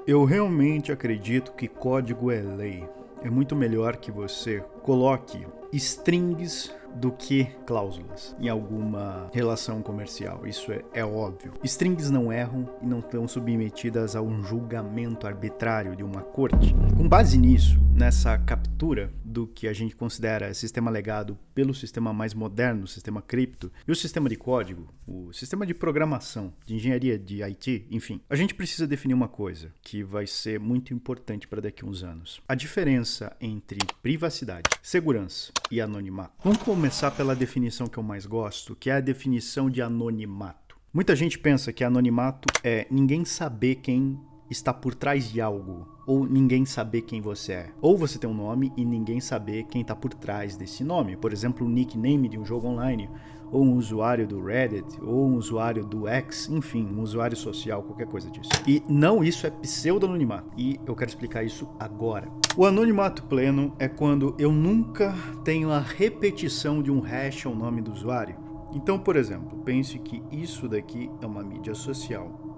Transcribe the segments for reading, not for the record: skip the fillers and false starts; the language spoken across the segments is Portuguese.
Eu realmente acredito que código é lei. É muito melhor que você coloque strings do que cláusulas em alguma relação comercial. Isso é óbvio. Strings não erram e não estão submetidas a um julgamento arbitrário de uma corte. Com base nisso, nessa captura do que a gente considera sistema legado pelo sistema mais moderno, o sistema cripto, e o sistema de código, o sistema de programação, de engenharia, de IT, enfim, a gente precisa definir uma coisa que vai ser muito importante para daqui a uns anos. A diferença entre privacidade, segurança e anonimato. Vamos começar pela definição que eu mais gosto, que é a definição de anonimato. Muita gente pensa que anonimato é ninguém saber quem está por trás de algo, ou ninguém saber quem você é. Ou você tem um nome e ninguém saber quem está por trás desse nome. Por exemplo, o nickname de um jogo online, ou um usuário do Reddit, ou um usuário do X, enfim, um usuário social, qualquer coisa disso. E não, isso é pseudo-anonimato. E eu quero explicar isso agora. O anonimato pleno é quando eu nunca tenho a repetição de um hash ao nome do usuário. Então, por exemplo, pense que isso daqui é uma mídia social.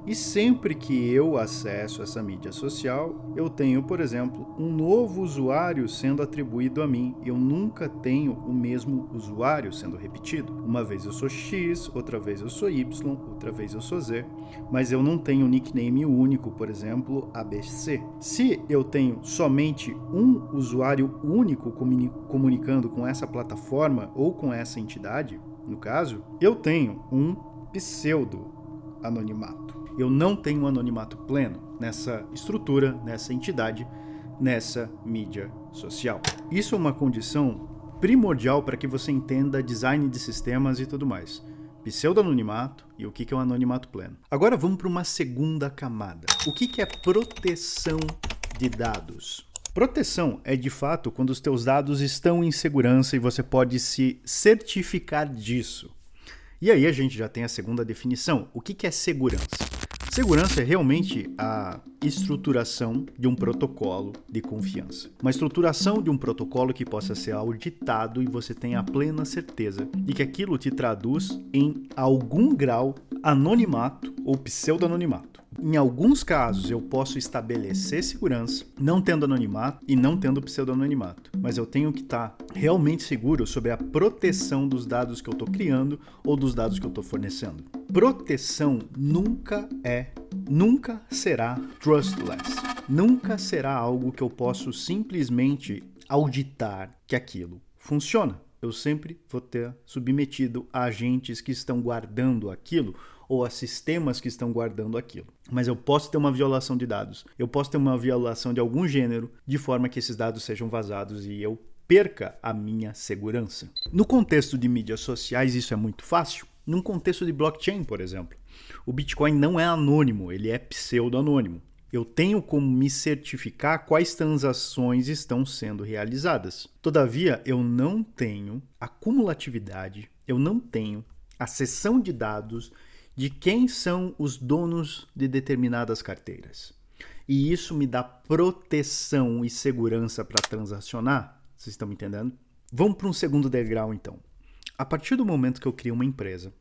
E sempre que eu acesso essa mídia social, eu tenho, por exemplo, um novo usuário sendo atribuído a mim. Eu nunca tenho o mesmo usuário sendo repetido. Uma vez eu sou X, outra vez eu sou Y, outra vez eu sou Z. Mas eu não tenho um nickname único, por exemplo, ABC. Se eu tenho somente um usuário único comunicando com essa plataforma ou com essa entidade, no caso, eu tenho um pseudo-anonimato. Eu não tenho um anonimato pleno nessa estrutura, nessa entidade, nessa mídia social. Isso é uma condição primordial para que você entenda design de sistemas e tudo mais. Pseudo-anonimato e o que é um anonimato pleno. Agora vamos para uma segunda camada. O que é proteção de dados? Proteção é de fato quando os teus dados estão em segurança e você pode se certificar disso. E aí a gente já tem a segunda definição. O que é segurança? Segurança é realmente a estruturação de um protocolo de confiança. Uma estruturação de um protocolo que possa ser auditado e você tenha a plena certeza de que aquilo te traduz em algum grau anonimato ou pseudo-anonimato. Em alguns casos eu posso estabelecer segurança não tendo anonimato e não tendo pseudo-anonimato, mas eu tenho que estar realmente seguro sobre a proteção dos dados que eu estou criando ou dos dados que eu estou fornecendo. Proteção nunca será trustless. Nunca será algo que eu posso simplesmente auditar que aquilo funciona. Eu sempre vou ter submetido a agentes que estão guardando aquilo ou a sistemas que estão guardando aquilo. Mas eu posso ter uma violação de dados. Eu posso ter uma violação de algum gênero de forma que esses dados sejam vazados e eu perca a minha segurança. No contexto de mídias sociais isso é muito fácil. Num contexto de blockchain, por exemplo, o Bitcoin não é anônimo, ele é pseudo-anônimo. Eu tenho como me certificar quais transações estão sendo realizadas. Todavia, eu não tenho a cumulatividade, eu não tenho a seção de dados de quem são os donos de determinadas carteiras. E isso me dá proteção e segurança para transacionar. Vocês estão me entendendo? Vamos para um segundo degrau, então. A partir do momento que eu crio uma empresa,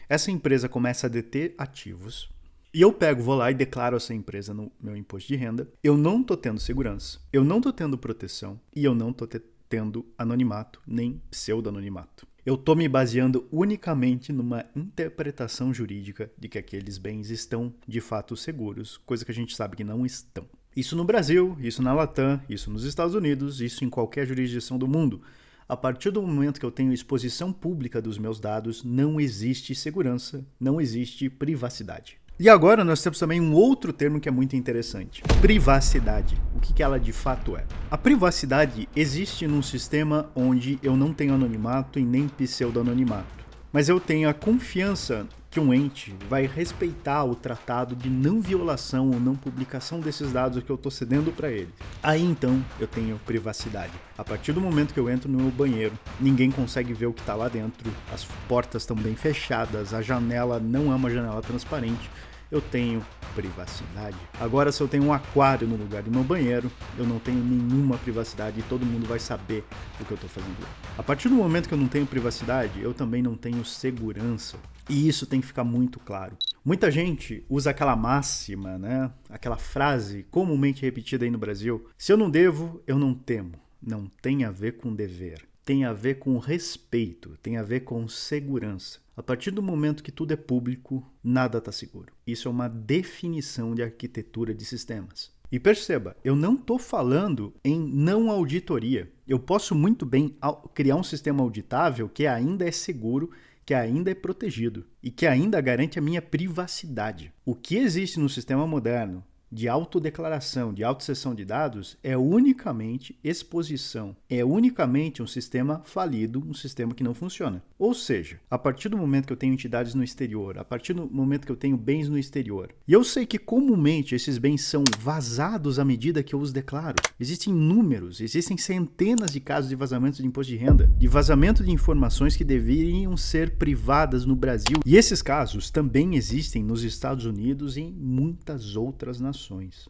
essa empresa começa a deter ativos e eu vou lá e declaro essa empresa no meu imposto de renda. Eu não estou tendo segurança, eu não estou tendo proteção e eu não estou tendo anonimato nem pseudo-anonimato. Eu estou me baseando unicamente numa interpretação jurídica de que aqueles bens estão de fato seguros, coisa que a gente sabe que não estão. Isso no Brasil, isso na Latam, isso nos Estados Unidos, isso em qualquer jurisdição do mundo. A partir do momento que eu tenho exposição pública dos meus dados, não existe segurança, não existe privacidade. E agora nós temos também um outro termo que é muito interessante. Privacidade. O que ela de fato é? A privacidade existe num sistema onde eu não tenho anonimato e nem pseudo-anonimato. Mas eu tenho a confiança que um ente vai respeitar o tratado de não violação ou não publicação desses dados que eu estou cedendo para ele. Aí então eu tenho privacidade. A partir do momento que eu entro no meu banheiro, ninguém consegue ver o que está lá dentro, as portas estão bem fechadas, a janela não é uma janela transparente, eu tenho privacidade. Agora, se eu tenho um aquário no lugar do meu banheiro, eu não tenho nenhuma privacidade e todo mundo vai saber o que eu estou fazendo lá. A partir do momento que eu não tenho privacidade, eu também não tenho segurança. E isso tem que ficar muito claro. Muita gente usa aquela máxima, né? Aquela frase comumente repetida aí no Brasil: se eu não devo, eu não temo. Não tem a ver com dever. Tem a ver com respeito, tem a ver com segurança. A partir do momento que tudo é público, nada está seguro. Isso é uma definição de arquitetura de sistemas. E perceba, eu não estou falando em não auditoria. Eu posso muito bem criar um sistema auditável que ainda é seguro, que ainda é protegido e que ainda garante a minha privacidade. O que existe no sistema moderno de autodeclaração, de autocessão de dados, é unicamente exposição. É unicamente um sistema falido, um sistema que não funciona. Ou seja, a partir do momento que eu tenho entidades no exterior, a partir do momento que eu tenho bens no exterior, e eu sei que comumente esses bens são vazados à medida que eu os declaro. Existem números, existem centenas de casos de vazamento de imposto de renda, de vazamento de informações que deveriam ser privadas no Brasil. E esses casos também existem nos Estados Unidos e em muitas outras nações.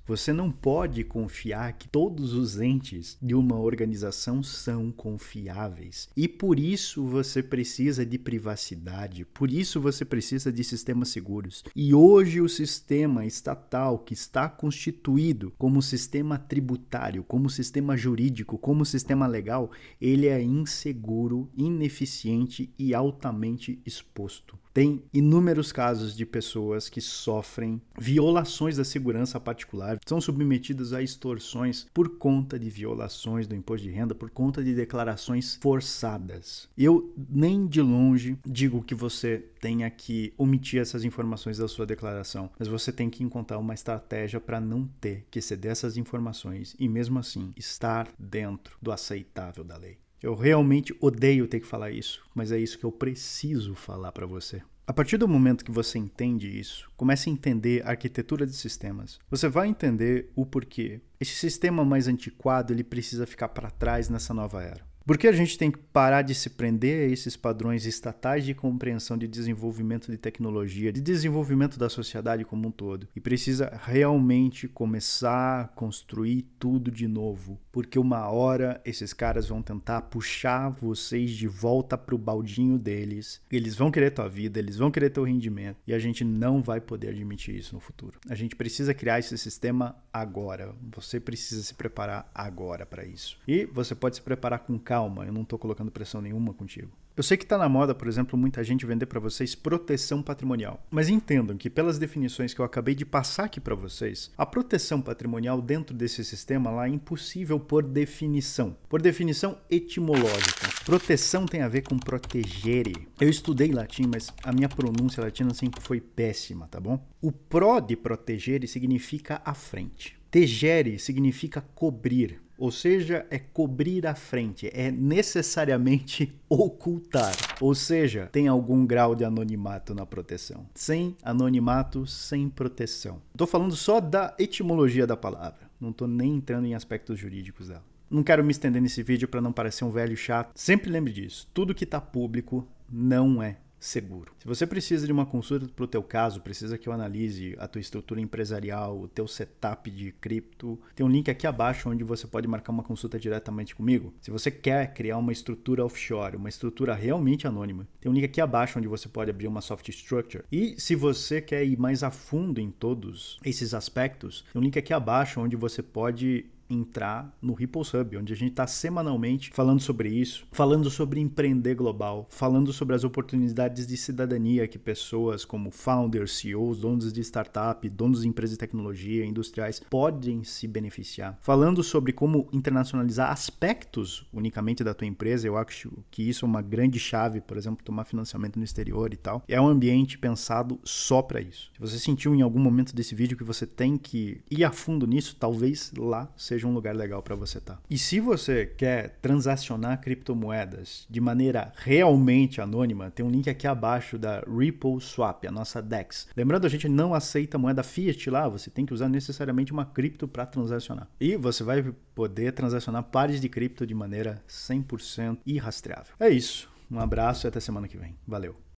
Você não pode confiar que todos os entes de uma organização são confiáveis. E por isso você precisa de privacidade, por isso você precisa de sistemas seguros. E hoje o sistema estatal que está constituído como sistema tributário, como sistema jurídico, como sistema legal, ele é inseguro, ineficiente e altamente exposto. Tem inúmeros casos de pessoas que sofrem violações da segurança particular, são submetidas a extorsões por conta de violações do imposto de renda, por conta de declarações forçadas. Eu nem de longe digo que você tenha que omitir essas informações da sua declaração, mas você tem que encontrar uma estratégia para não ter que ceder essas informações e mesmo assim estar dentro do aceitável da lei. Eu realmente odeio ter que falar isso, mas é isso que eu preciso falar para você. A partir do momento que você entende isso, comece a entender a arquitetura de sistemas, você vai entender o porquê. Esse sistema mais antiquado, ele precisa ficar para trás nessa nova era. Porque a gente tem que parar de se prender a esses padrões estatais de compreensão de desenvolvimento de tecnologia, de desenvolvimento da sociedade como um todo. E precisa realmente começar a construir tudo de novo. Porque uma hora esses caras vão tentar puxar vocês de volta para o baldinho deles. Eles vão querer tua vida, eles vão querer teu rendimento. E a gente não vai poder admitir isso no futuro. A gente precisa criar esse sistema agora. Você precisa se preparar agora para isso. E você pode se preparar com calma. Eu não estou colocando pressão nenhuma contigo. Eu sei que está na moda, por exemplo, muita gente vender para vocês proteção patrimonial. Mas entendam que pelas definições que eu acabei de passar aqui para vocês, a proteção patrimonial dentro desse sistema lá é impossível por definição. Por definição etimológica. Proteção tem a ver com protegere. Eu estudei latim, mas a minha pronúncia latina sempre foi péssima, tá bom? O pro de protegere significa à frente. Tegere significa cobrir. Ou seja, é cobrir a frente, é necessariamente ocultar. Ou seja, tem algum grau de anonimato na proteção. Sem anonimato, sem proteção. Estou falando só da etimologia da palavra. Não estou nem entrando em aspectos jurídicos dela. Não quero me estender nesse vídeo para não parecer um velho chato. Sempre lembre disso. Tudo que está público não é seguro. Se você precisa de uma consulta para o teu caso, precisa que eu analise a tua estrutura empresarial, o teu setup de cripto, tem um link aqui abaixo onde você pode marcar uma consulta diretamente comigo. Se você quer criar uma estrutura offshore, uma estrutura realmente anônima, tem um link aqui abaixo onde você pode abrir uma soft structure. E se você quer ir mais a fundo em todos esses aspectos, tem um link aqui abaixo onde você pode entrar no Ripples Hub, onde a gente está semanalmente falando sobre isso, falando sobre empreender global, falando sobre as oportunidades de cidadania que pessoas como founders, CEOs, donos de startup, donos de empresas de tecnologia, industriais, podem se beneficiar. Falando sobre como internacionalizar aspectos unicamente da tua empresa, eu acho que isso é uma grande chave, por exemplo, tomar financiamento no exterior e tal. É um ambiente pensado só para isso. Se você sentiu em algum momento desse vídeo que você tem que ir a fundo nisso, talvez lá seja um lugar legal para você estar. E se você quer transacionar criptomoedas de maneira realmente anônima, tem um link aqui abaixo da Ripple Swap, a nossa DEX. Lembrando, a gente não aceita moeda fiat lá, você tem que usar necessariamente uma cripto para transacionar. E você vai poder transacionar pares de cripto de maneira 100% irrastreável. É isso. Um abraço e até semana que vem. Valeu!